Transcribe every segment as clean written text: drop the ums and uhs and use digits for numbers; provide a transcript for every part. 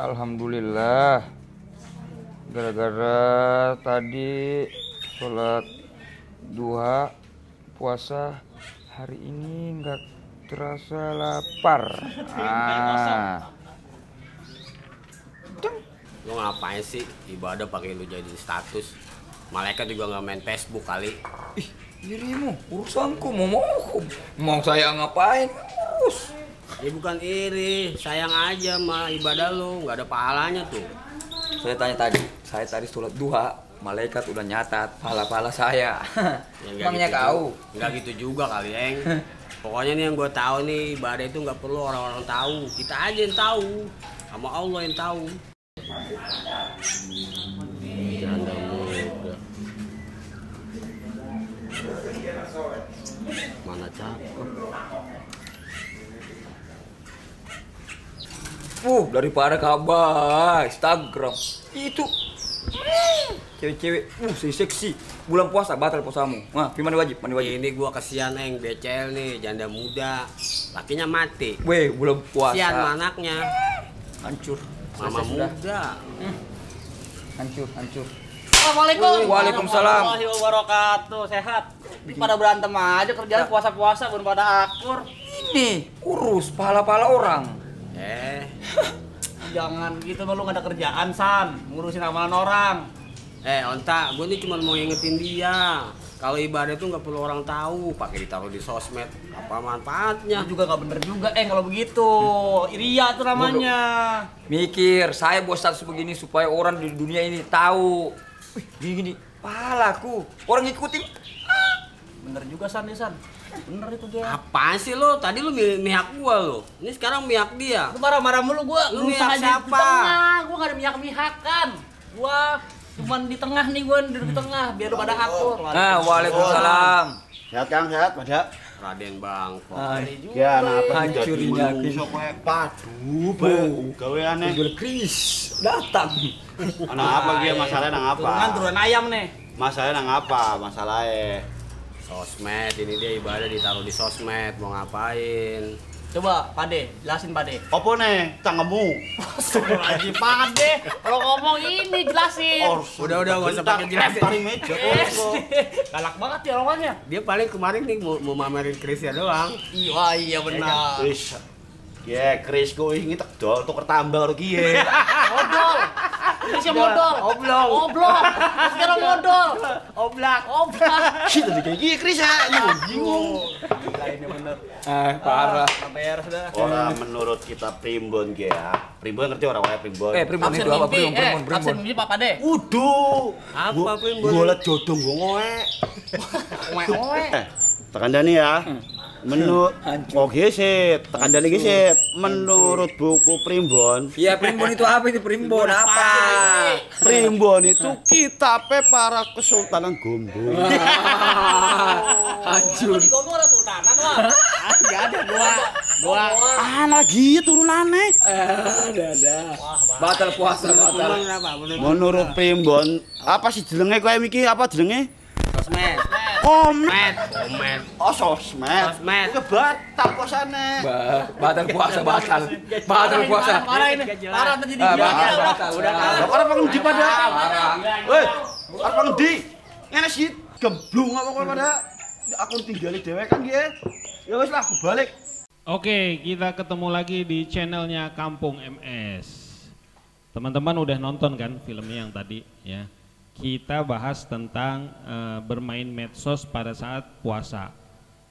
Alhamdulillah. Gara-gara tadi sholat duha puasa, hari ini nggak terasa lapar. Lu ngapain sih ibadah pakai lu jadi status? Malaikat juga nggak main Facebook kali. Ih, dirimu urusanku mau saya ngapain urus. Ya bukan iri, sayang aja mah ibadah lu, nggak ada pahalanya tuh. Saya tadi sholat duha, malaikat udah nyatat pahala-pahala saya. Ya, Emangnya gitu kau? Nggak gitu juga kali, Eng. Pokoknya nih yang gue tahu nih, ibadah itu nggak perlu orang-orang tahu. Kita aja yang tahu, sama Allah yang tahu. Janda muda. Mana cakep? Daripada kabar Instagram itu cewek-cewek seksi. Bulan puasa batal puasamu. Nah, mandi wajib. Ini gua kesian, Eng, becel nih, janda muda. Lakinya mati. Weh, bulan puasa. Kesian anaknya. Hancur. Mama muda. Hancur. Assalamualaikum. Waalaikumsalam. Warahmatullahi wabarakatuh. Sehat. Pada berantem aja kerjaan puasa-puasa belum pada akur. Ini urus pahala-pahala orang. Jangan gitu, lu gak ada kerjaan, San. Ngurusin amalan orang. Onta, gue nih cuma mau ngingetin dia. Kalau ibadah itu nggak perlu orang tahu, pakai ditaruh di sosmed. Apa manfaatnya? Itu juga gak bener juga, kalau begitu. Ria tuh namanya. Mikir, saya buat status begini supaya orang di dunia ini tahu. Wih, gini, pahalaku. Orang ngikutin. Bener juga, San. Bener itu dia. Apaan sih lo? Tadi lo mihak gua lo. Ini sekarang mihak dia. Lu marah-marah mulu gua. Lu Berusaha mihak di siapa? tengah. Gua gak ada mihak-mihakan. Gua cuman di tengah nih, gua duduk di tengah biar lu pada akur. Nah, waalaikumsalam. Sehat Kang, sehat pada. Raden Bangkok. Ya, apa Hancurin yakin. Padu, gaweane. Jual Kris datang. Anak apa dia masalahnya nang apa? Turunan ayam nih. Masalahnya nang apa? Masalahnya Sosmed, ini dia ibadah ditaruh di sosmed, mau ngapain? Coba, Pade, jelasin Pade. apa nih? Cangkemmu. Astagfirullahaladzim, Pade. Kalau ngomong ini jelasin. Udah, nggak usah pakai jelasin. Tarik meja. Galak banget ya lawannya. Dia paling kemarin nih mau mamerin Krisya doang. Iya benar. Wis. Ya, Kris kok ini tekdol tuker tambal karo kiye. Modal. Ini sih modal. Oblong. Sekarang modal. Oblak. Kita di kayak gini Kris ya. Bingung. Gila ini bener. Parah. Bayar sudah. Orang menurut kita primbon ge ya. Primbon ngerti orang kayak primbon. Primbon Absen itu apa? mimpi. Absen Primbon. mimpi Pak Pade. Uduh. Apa primbon? Gua liat jodoh gua ngoek. Oe. Tekan Dani ya. Menurut geset, tekan Dani geset. Menurut buku primbon, Iya, primbon itu apa itu? Primbon apa? primbon itu kitabnya para kesultanan Gombong. Hancur. Di Gombong ada sultanan, Wah. Enggak ada gua. Lagi turunannya. Ada. Batal puasa, batal. Menurut primbon, apa sih jenenge kowe iki? Apa jenenge? Sosmed. Omet. Oh, sosmed. Sosmed. Itu batal puasane. Batal puasa, batal puasa. Parah ini. Parah terjadi Batal. Udah Lah para pengendi pada. Woi, para pengendi. Ngene sih gemblung apa kowe pada. Aku tinggali dhewe kan nggih. Ya wis lah aku balik. Oke, kita ketemu lagi di channelnya Kampung MS. Teman-teman udah nonton kan filmnya yang tadi ya. Kita bahas tentang bermain medsos pada saat puasa.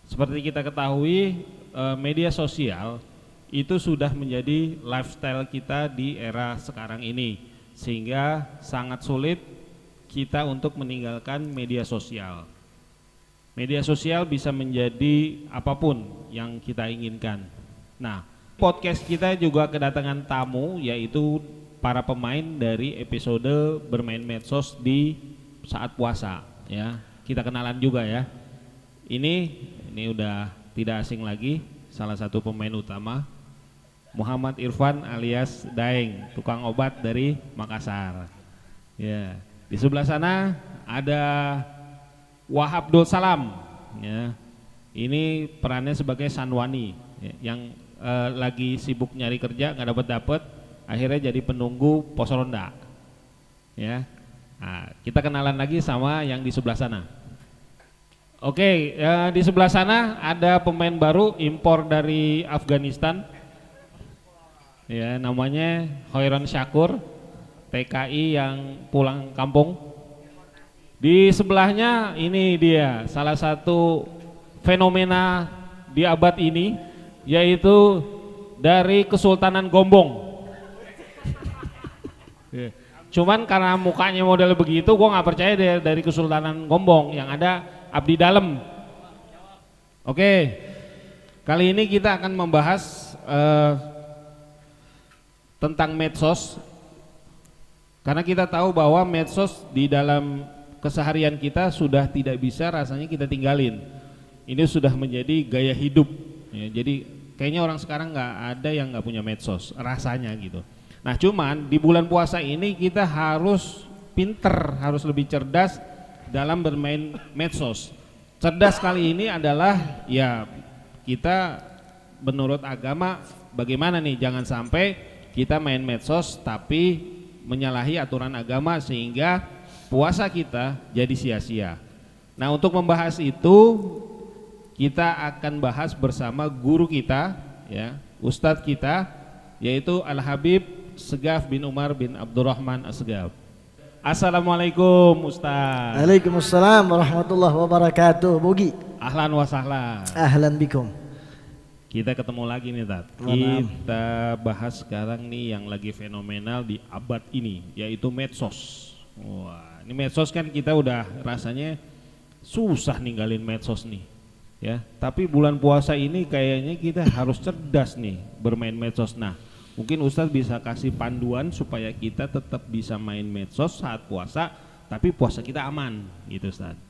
Seperti kita ketahui, media sosial itu sudah menjadi lifestyle kita di era sekarang ini, sehingga sangat sulit kita untuk meninggalkan media sosial. Media sosial bisa menjadi apapun yang kita inginkan. Nah, podcast kita juga kedatangan tamu, yaitu para pemain dari episode bermain medsos di saat puasa ya. Kita kenalan juga ya. Ini udah tidak asing lagi, salah satu pemain utama, Muhammad Irfan alias Daeng, tukang obat dari Makassar. Ya, di sebelah sana ada Wahab Abdul Salam ya. Ini perannya sebagai Sanwani ya, yang lagi sibuk nyari kerja nggak dapat akhirnya jadi penunggu pos ronda. Ya. Nah, kita kenalan lagi sama yang di sebelah sana. Oke, di sebelah sana ada pemain baru impor dari Afghanistan. Ya, namanya Hoiron Syakur, TKI yang pulang kampung. Di sebelahnya ini dia salah satu fenomena di abad ini, yaitu dari Kesultanan Gombong. Cuman karena mukanya model begitu, gue nggak percaya dari Kesultanan Gombong, yang ada abdi dalam. Oke, kali ini kita akan membahas tentang medsos, karena kita tahu bahwa medsos di dalam keseharian kita sudah tidak bisa rasanya kita tinggalin. Ini sudah menjadi gaya hidup. Ya, jadi kayaknya orang sekarang nggak ada yang nggak punya medsos, rasanya gitu. Nah, cuman di bulan puasa ini kita harus pinter, harus lebih cerdas dalam bermain medsos. Cerdas kali ini adalah ya kita menurut agama bagaimana nih, jangan sampai kita main medsos tapi menyalahi aturan agama sehingga puasa kita jadi sia-sia. Nah, untuk membahas itu kita akan bahas bersama guru kita, ya, ustadz kita, yaitu Al-Habib Segaf bin Umar bin Abdurrahman As-Segaf. Assalamualaikum Ustaz. Waalaikumsalam warahmatullahi wabarakatuh. Bogi. Ahlan wa sahlan. Ahlan bikum. Kita ketemu lagi nih Tat. Kita bahas sekarang nih yang lagi fenomenal di abad ini, yaitu medsos. Wah, ini medsos kan kita udah rasanya susah ninggalin medsos nih, ya. Tapi bulan puasa ini kayaknya kita harus cerdas nih bermain medsos. Nah, mungkin Ustadz bisa kasih panduan supaya kita tetap bisa main medsos saat puasa, tapi puasa kita aman, gitu Ustadz.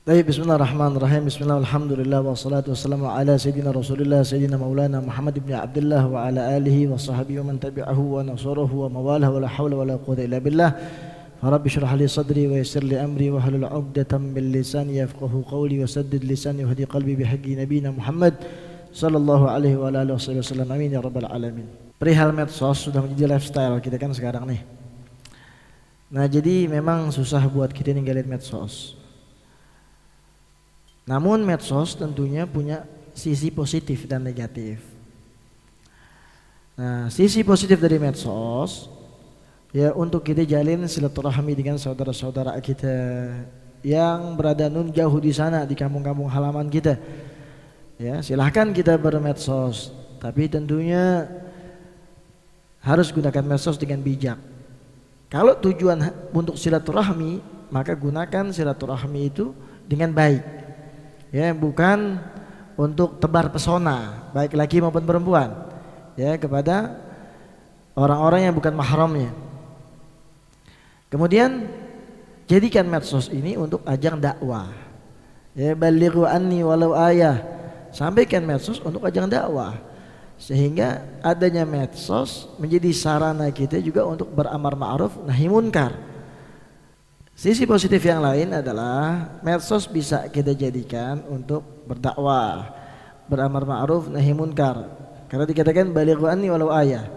Baik, bismillahirrahmanirrahim. Bismillah, alhamdulillah, wassalatu wassalamu ala sayyidina rasulillah, sayyidina maulana Muhammad ibn Abdullah wa ala alihi wa sahbihi wa man tabi'ahu wa nasarahu wa mawalah wa la hawla wa la quwwata illa billah. Rabbi shrah li sadri wa yassir li amri wa hlul 'uqdatam min lisani yafqahu qawli wa saddid lisani wa hdi qalbi bi haqqi nabiyina Muhammad sallallahu alaihi wa alihi wasallam. Amin ya rabbal alamin. Perihal medsos sudah menjadi lifestyle kita kan sekarang nih. Nah, jadi memang susah buat kita ninggalin medsos. Namun medsos tentunya punya sisi positif dan negatif. Nah, sisi positif dari medsos ya untuk kita jalin silaturahmi dengan saudara-saudara kita yang berada nun jauh di sana di kampung-kampung halaman kita. Ya, silahkan kita bermedsos, tapi tentunya harus gunakan medsos dengan bijak. Kalau tujuan untuk silaturahmi, maka gunakan silaturahmi itu dengan baik. Ya, bukan untuk tebar pesona, baik laki maupun perempuan, ya, kepada orang-orang yang bukan mahramnya. Kemudian jadikan medsos ini untuk ajang dakwah. Ya, balighu anni walau ayah. Sampaikan medsos untuk ajang dakwah, sehingga adanya medsos menjadi sarana kita juga untuk beramar ma'ruf nahi munkar. Sisi positif yang lain adalah medsos bisa kita jadikan untuk berdakwah, beramar ma'ruf nahi munkar, karena dikatakan balighu anni walau ayah.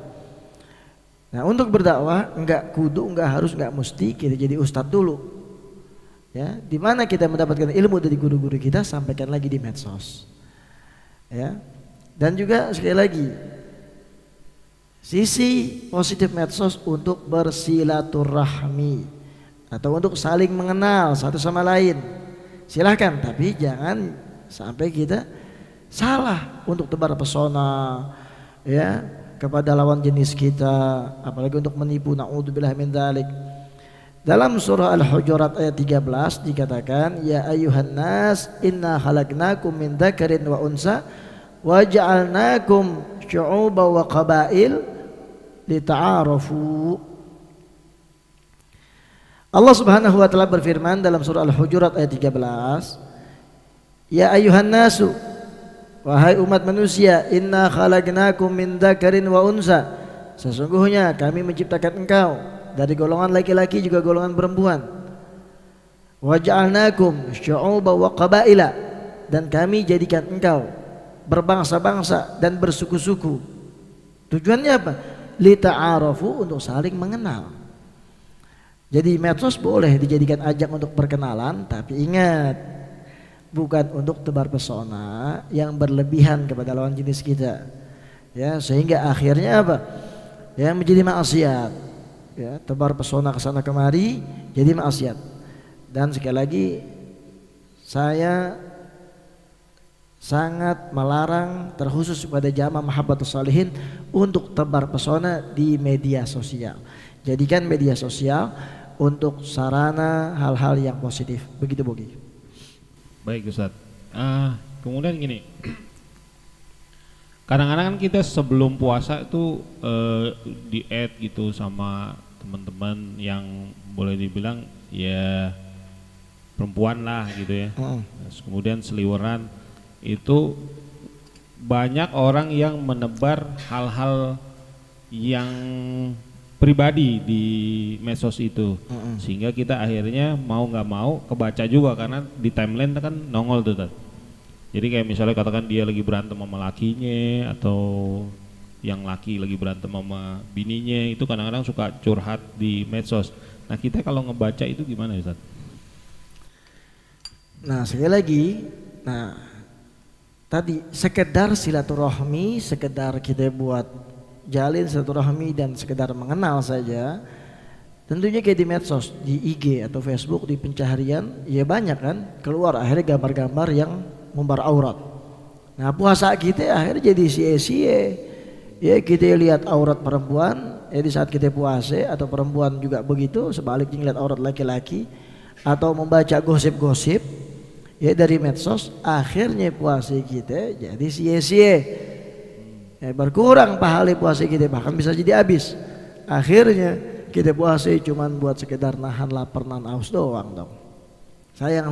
Nah, untuk berdakwah enggak kudu, enggak harus, enggak mesti kita jadi ustadz dulu. Ya, di mana kita mendapatkan ilmu dari guru-guru kita, sampaikan lagi di medsos. Ya. Dan juga sekali lagi sisi positif medsos untuk bersilaturahmi atau untuk saling mengenal satu sama lain. Silahkan, tapi jangan sampai kita salah untuk tebar pesona, ya, kepada lawan jenis kita, apalagi untuk menipu. Na'udzubillah min dzalik. Dalam surah Al-Hujurat ayat 13 dikatakan, ya ayyuhan nas inna khalaqnakum min dzakarin wa unsa wa ja'alnakum syu'uban wa qabail lita'arafu. Allah Subhanahu wa taala berfirman dalam surah Al-Hujurat ayat 13, ya ayyuhan nasu, wahai umat manusia, inna khalaqnakum min dzakarin wa unsa, sesungguhnya kami menciptakan engkau dari golongan laki-laki juga golongan perempuan. Wa ja'alnakum syu'uban wa qabaila, dan kami jadikan engkau berbangsa-bangsa dan bersuku-suku. Tujuannya apa? lita'arafu, untuk saling mengenal. Jadi medsos boleh dijadikan ajang untuk perkenalan, tapi ingat, bukan untuk tebar pesona yang berlebihan kepada lawan jenis kita, ya, sehingga akhirnya apa? Ya, menjadi maksiat, ya, tebar pesona kesana kemari jadi maksiat. Dan sekali lagi saya sangat melarang, terkhusus pada jamaah Mahabbatus Shalihin, untuk tebar pesona di media sosial. Jadikan media sosial untuk sarana hal-hal yang positif. Begitu Bogi. Baik Ustadz. Kemudian gini, kadang-kadang kan kita sebelum puasa itu diet gitu sama teman-teman yang boleh dibilang ya perempuan lah gitu ya. Kemudian seliweran itu banyak orang yang menebar hal-hal yang pribadi di medsos itu, sehingga kita akhirnya mau nggak mau kebaca juga karena di timeline kan nongol tuh. Jadi kayak misalnya katakan dia lagi berantem sama lakinya, atau yang laki lagi berantem sama bininya, itu kadang-kadang suka curhat di medsos. Nah kita kalau ngebaca itu gimana Ustaz? Nah sekali lagi, nah tadi sekedar silaturahmi, sekedar kita buat jalin silaturahmi dan sekedar mengenal saja, tentunya kayak di medsos, di IG atau Facebook, di pencaharian ya banyak kan keluar akhirnya gambar-gambar yang membar aurat. Nah puasa kita akhirnya jadi sia-sia, ya kita lihat aurat perempuan, ya di saat kita puasa, atau perempuan juga begitu sebaliknya lihat aurat laki-laki, atau membaca gosip-gosip ya dari medsos, akhirnya puasa kita jadi sia-sia. Berkurang pahala puasa kita, bahkan bisa jadi habis. Akhirnya kita puasa cuman buat sekedar nahan lapar, nahan haus doang dong. Sayang.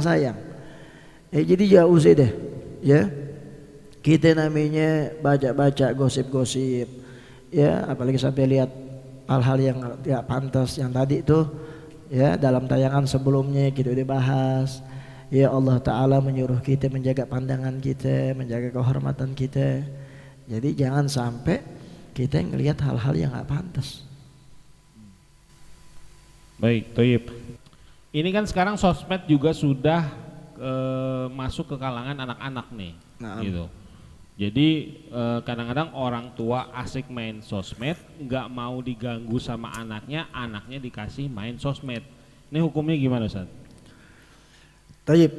Jadi jauh sih deh, ya. Kita namanya baca-baca gosip-gosip, ya, apalagi sampai lihat hal-hal yang tidak pantas yang tadi itu, ya, dalam tayangan sebelumnya kita udah bahas. Ya Allah Ta'ala menyuruh kita menjaga pandangan kita, menjaga kehormatan kita. Jadi jangan sampai kita ngelihat hal-hal yang gak pantas. Baik, Toyib. Ini kan sekarang sosmed juga sudah masuk ke kalangan anak-anak nih, gitu. Jadi kadang-kadang orang tua asik main sosmed, nggak mau diganggu sama anaknya, anaknya dikasih main sosmed. Ini hukumnya gimana Ustaz? Toyib.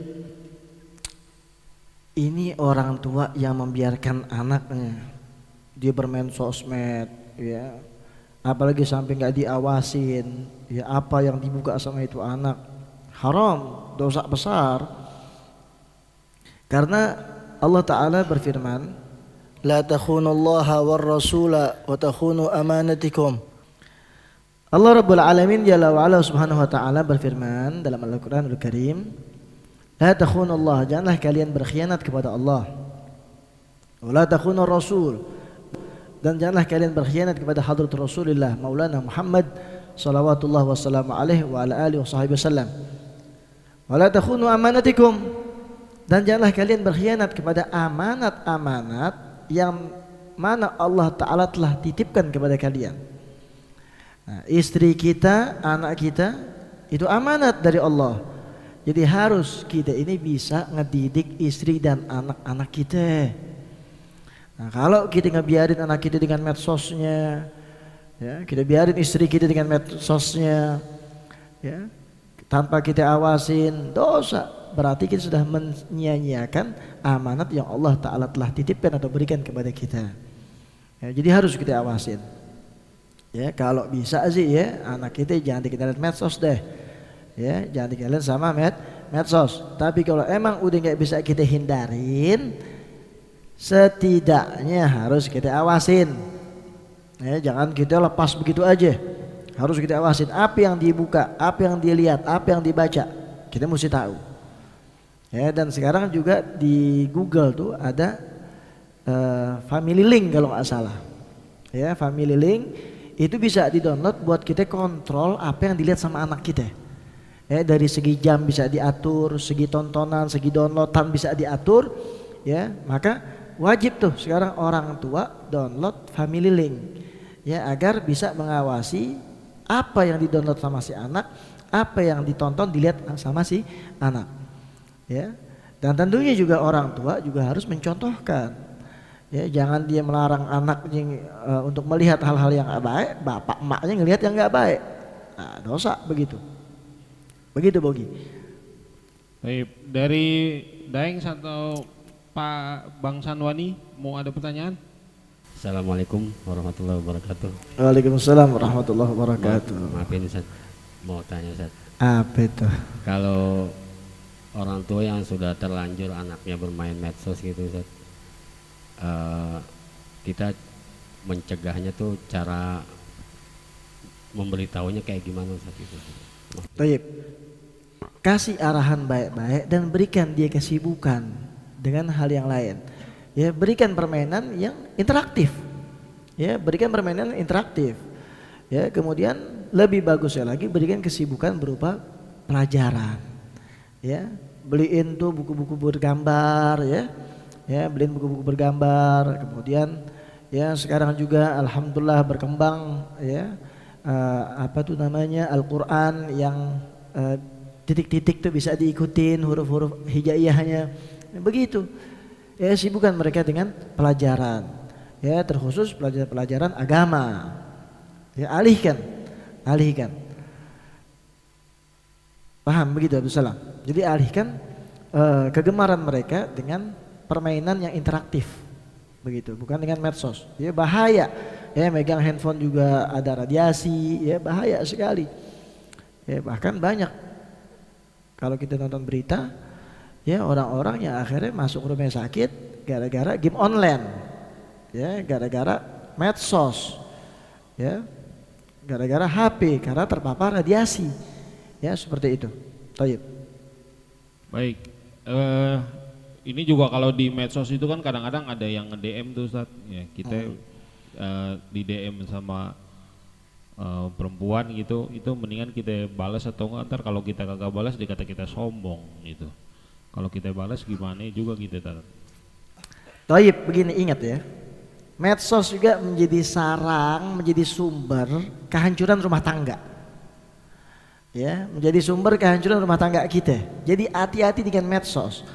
Ini orang tua yang membiarkan anaknya dia bermain sosmed, ya, apalagi sampai nggak diawasin, ya, apa yang dibuka sama itu anak haram, dosa besar. Karena Allah Ta'ala berfirman, la takhunullaha war rasula wa takhunu amanatikum. Allah Rabbul Alamin Jalla wa Ala Subhanahu wa Ta'ala berfirman dalam Al-Quranul Karim, la takhunullah, janganlah kalian berkhianat kepada Allah. Wa la takhunur rasul, dan janganlah kalian berkhianat kepada hadrat Rasulullah Maulana Muhammad salawatullah wassalamu alaihi wa ala alihi wasallam. Wa la takhunu amanatikum, dan janganlah kalian berkhianat kepada amanat-amanat yang mana Allah Ta'ala telah titipkan kepada kalian. Nah, istri kita, anak kita itu amanat dari Allah. Jadi harus kita ini bisa ngedidik istri dan anak-anak kita. Nah kalau kita ngebiarin anak kita dengan medsosnya, ya, kita biarin istri kita dengan medsosnya, ya, tanpa kita awasin, dosa. Berarti kita sudah menyia-nyiakan amanat yang Allah Ta'ala telah titipkan atau berikan kepada kita, ya, jadi harus kita awasin, ya. Kalau bisa sih, ya, anak kita jangan dikenalin medsos deh, ya, jangan dikenalin sama medsos. Tapi kalau emang udah nggak bisa kita hindarin, setidaknya harus kita awasin, ya, jangan kita lepas begitu aja. Harus kita awasin apa yang dibuka, apa yang dilihat, apa yang dibaca, kita mesti tahu, ya. Dan sekarang juga di Google tuh ada family link kalau nggak salah, ya, family link itu bisa di-download buat kita kontrol apa yang dilihat sama anak kita. Ya, dari segi jam bisa diatur, segi tontonan, segi downloadan bisa diatur, ya. Maka wajib tuh sekarang orang tua download family link. ya agar bisa mengawasi apa yang didownload sama si anak, apa yang ditonton dilihat sama si anak. Ya. Dan tentunya juga orang tua juga harus mencontohkan. Ya, jangan dia melarang anaknya untuk melihat hal-hal yang nggak baik, bapak emaknya ngelihat yang nggak baik. Nah, dosa begitu. Begitu Bogi. Baik, dari Daeng atau Pak Bang Sanwani mau ada pertanyaan? Assalamualaikum warahmatullahi wabarakatuh. Waalaikumsalam warahmatullahi wabarakatuh. Maafin Ustaz, mau tanya Ustaz. Apa itu? Kalau orang tua yang sudah terlanjur anaknya bermain medsos gitu Ustaz, kita mencegahnya tuh cara memberitahunya kayak gimana Ustaz itu? Baik. Kasih arahan baik-baik dan berikan dia kesibukan dengan hal yang lain. Ya, berikan permainan yang interaktif. Ya, berikan permainan interaktif. Ya, kemudian lebih bagusnya lagi berikan kesibukan berupa pelajaran. Ya, beliin tuh buku-buku bergambar ya. Ya, beliin buku-buku bergambar. Kemudian ya sekarang juga alhamdulillah berkembang ya apa tuh namanya Al-Qur'an yang titik-titik tuh bisa diikutin huruf-huruf hijaiyahnya. Begitu. Ya, sibukkan mereka dengan pelajaran. Ya, terkhusus pelajaran agama. Ya, alihkan. Paham begitu Abdul Salam? Jadi alihkan kegemaran mereka dengan permainan yang interaktif. Begitu, bukan dengan medsos. Ya, bahaya. Ya, megang handphone juga ada radiasi, ya bahaya sekali. Ya, bahkan banyak kalau kita nonton berita ya orang-orang yang akhirnya masuk rumah sakit gara-gara game online, ya gara-gara medsos, ya gara-gara HP karena terpapar radiasi, ya seperti itu. Taib. Baik, ini juga kalau di medsos itu kan kadang-kadang ada yang nge-DM tuh Ustaz, ya kita di DM sama perempuan gitu, itu mendingan kita balas atau enggak, ntar kalau kita kagak balas dikata kita sombong gitu. Kalau kita balas gimana juga gitu tar. Taib, begini ingat ya. Medsos juga menjadi sarang, menjadi sumber kehancuran rumah tangga. Ya, menjadi sumber kehancuran rumah tangga kita. Jadi hati-hati dengan medsos.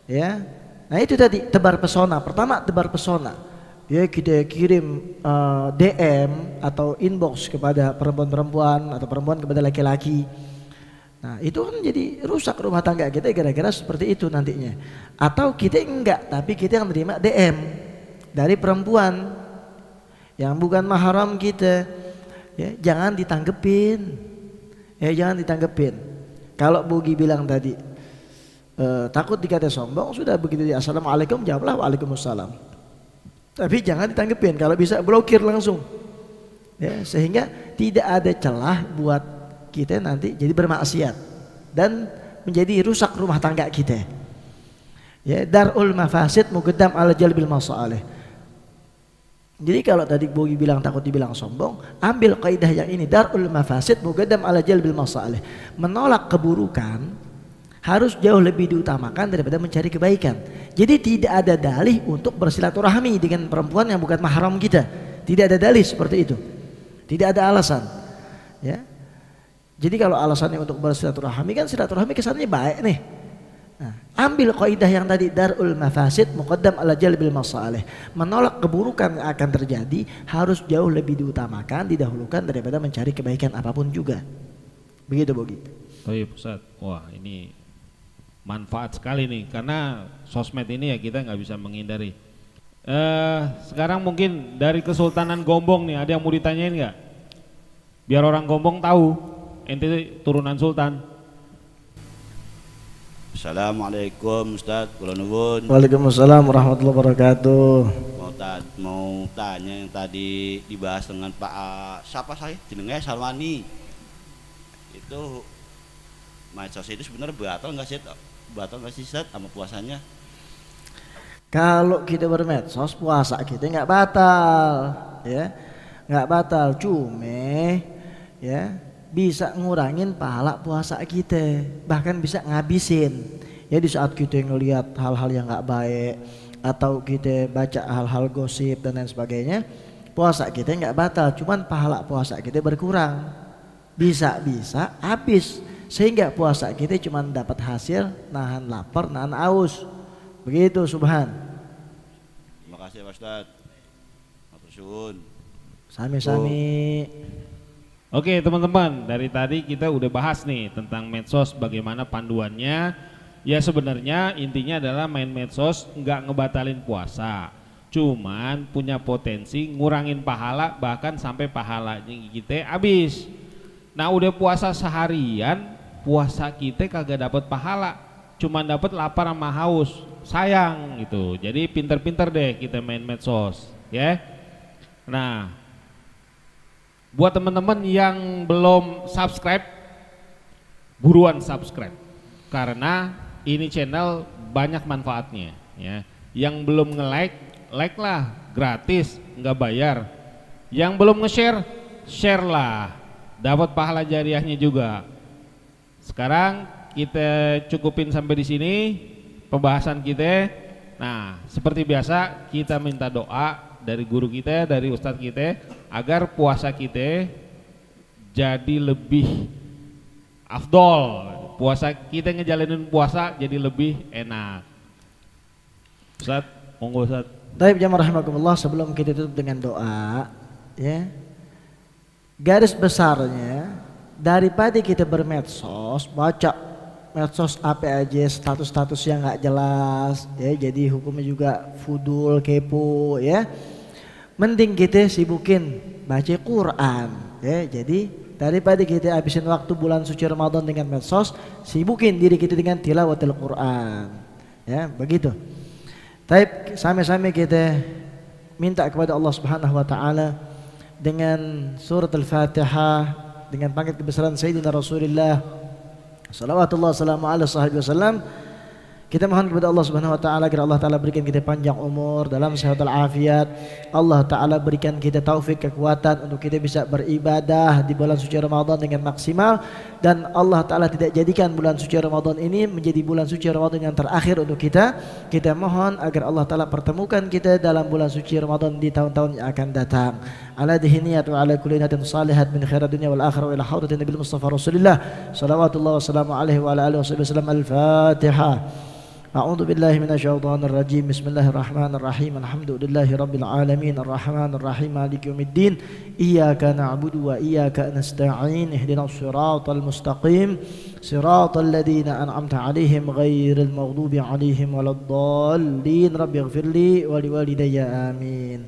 Ya. Nah, itu tadi tebar pesona. Pertama tebar pesona. Ya, kita kirim DM atau inbox kepada perempuan-perempuan atau perempuan kepada laki-laki. Nah, itu kan jadi rusak rumah tangga kita gara-gara seperti itu nantinya. Atau kita enggak, tapi kita yang terima DM dari perempuan yang bukan mahram kita. Ya, jangan ditanggepin. Ya, jangan ditanggepin. Kalau Bogi bilang tadi takut dikata sombong, sudah begitu dia assalamualaikum jawablah waalaikumsalam. Tapi jangan ditanggepin, kalau bisa blokir langsung. Ya, sehingga tidak ada celah buat kita nanti jadi bermaksiat dan menjadi rusak rumah tangga kita. Ya, darul mafasid muqaddam ala jalbil masalih. Jadi kalau tadi Bogi bilang takut dibilang sombong, ambil kaidah yang ini, darul mafasid muqaddam ala jalbil masalih. Menolak keburukan harus jauh lebih diutamakan daripada mencari kebaikan. Jadi tidak ada dalih untuk bersilaturahmi dengan perempuan yang bukan mahram kita. Tidak ada dalih seperti itu. Tidak ada alasan. Ya. Jadi kalau alasannya untuk bersilaturahmi kan silaturahmi kesannya baik nih. Nah, ambil kaidah yang tadi darul mafasid muqaddam ala jalbil masalih. Menolak keburukan yang akan terjadi harus jauh lebih diutamakan, didahulukan daripada mencari kebaikan apapun juga. Begitu Bogi. Oh iya Ustaz, wah ini manfaat sekali nih karena sosmed ini ya kita nggak bisa menghindari. Sekarang mungkin dari Kesultanan Gombong nih ada yang mau ditanyain nggak? Biar orang Gombong tahu. Ente turunan Sultan. Assalamualaikum Ustaz, kula nuwun. Waalaikumsalam warahmatullahi wabarakatuh. Mau tanya yang tadi dibahas dengan Pak siapa saya? Jenenge Salwani. Itu medsos itu sebenarnya batal enggak sih? Batal enggak sih Ustaz sama puasanya? Kalau kita bermedsos puasa kita nggak batal, ya nggak batal, cuma ya bisa ngurangin pahala puasa kita, bahkan bisa ngabisin. Ya di saat kita ngelihat hal-hal yang nggak baik atau kita baca hal-hal gosip dan lain sebagainya, puasa kita nggak batal, cuman pahala puasa kita berkurang. Bisa-bisa habis, sehingga puasa kita cuman dapat hasil nahan lapar, nahan aus. Begitu Subhan. Terima kasih Pak Ustadz. Matur suwun. Sami-sami. Oke teman-teman, dari tadi kita udah bahas nih tentang medsos, bagaimana panduannya. Ya sebenarnya intinya adalah main medsos nggak ngebatalin puasa, cuman punya potensi ngurangin pahala, bahkan sampai pahalanya kita habis. Nah udah puasa seharian, puasa kita kagak dapat pahala, cuman dapat lapar sama haus, sayang gitu. Jadi pinter-pinter deh kita main medsos, ya. Nah, buat teman-teman yang belum subscribe, buruan subscribe, karena ini channel banyak manfaatnya, ya. Yang belum nge-like, like lah, gratis, nggak bayar. Yang belum nge-share, share lah, dapat pahala jariahnya juga. Sekarang kita cukupin sampai di sini pembahasan kita. Nah, seperti biasa kita minta doa dari guru kita, dari ustadz kita, agar puasa kita jadi lebih afdol. Puasa kita ngejalanin puasa jadi lebih enak. Ustadz, monggo Ustadz. Baik jamaah rahimakumullah, sebelum kita tutup dengan doa, ya. Garis besarnya, daripada kita bermedsos, baca medsos apa aja, status-status yang nggak jelas, ya, jadi hukumnya juga fudul, kepo, ya. Mending kita sibukin baca Quran, ya. Jadi daripada kita habisin waktu bulan suci Ramadan dengan medsos, sibukin diri kita dengan tilawatil Quran, ya, begitu. Tapi sama-sama kita minta kepada Allah Subhanahu wa taala dengan surat Al-Fatihah, dengan pangkat kebesaran Sayyidina Rasulullah salawatullah salamu ala sahabi wasallam, kita mohon kepada Allah Subhanahu wa taala agar Allah taala berikan kita panjang umur dalam sehat walafiat. Allah taala berikan kita taufik, kekuatan untuk kita bisa beribadah di bulan suci Ramadan dengan maksimal, dan Allah taala tidak jadikan bulan suci Ramadan ini menjadi bulan suci Ramadan yang terakhir untuk kita. Kita mohon agar Allah taala pertemukan kita dalam bulan suci Ramadan di tahun-tahun yang akan datang. Ala dihiniyat wa ala kulli niyatin salihat min khairat dunya wal akhirah wa ila hadratin nabil mustafa rasulillah salawatullah wassalamu alaihi wa ala alihi wasallam. Al-Fatihah. A'udzu billahi minasyaitonir rajim. Bismillahirrahmanirrahim. Alhamdulillahi rabbil alamin arrahmanir rahim maliki yaumiddin. Iyyaka na'budu wa iyyaka nasta'in. Ihdinas siratal mustaqim. Siratal ladzina an'amta 'alaihim ghairil maghdubi 'alaihim waladdallin. Rabbighfirli wa liwalidayya amin.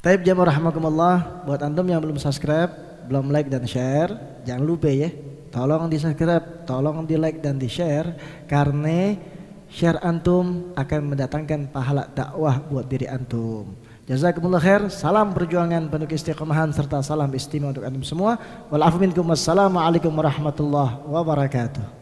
Taib jamaah rahimakumullah, buat antum yang belum subscribe, belum like dan share, jangan lupa ya. Tolong di subscribe, tolong di like dan di share, karena share antum akan mendatangkan pahala dakwah buat diri antum. Jazakumullah khair. Salam perjuangan penuh istiqomahan serta salam istimewa untuk antum semua. Wal afu minkum. Wassalamualaikum warahmatullahi wabarakatuh.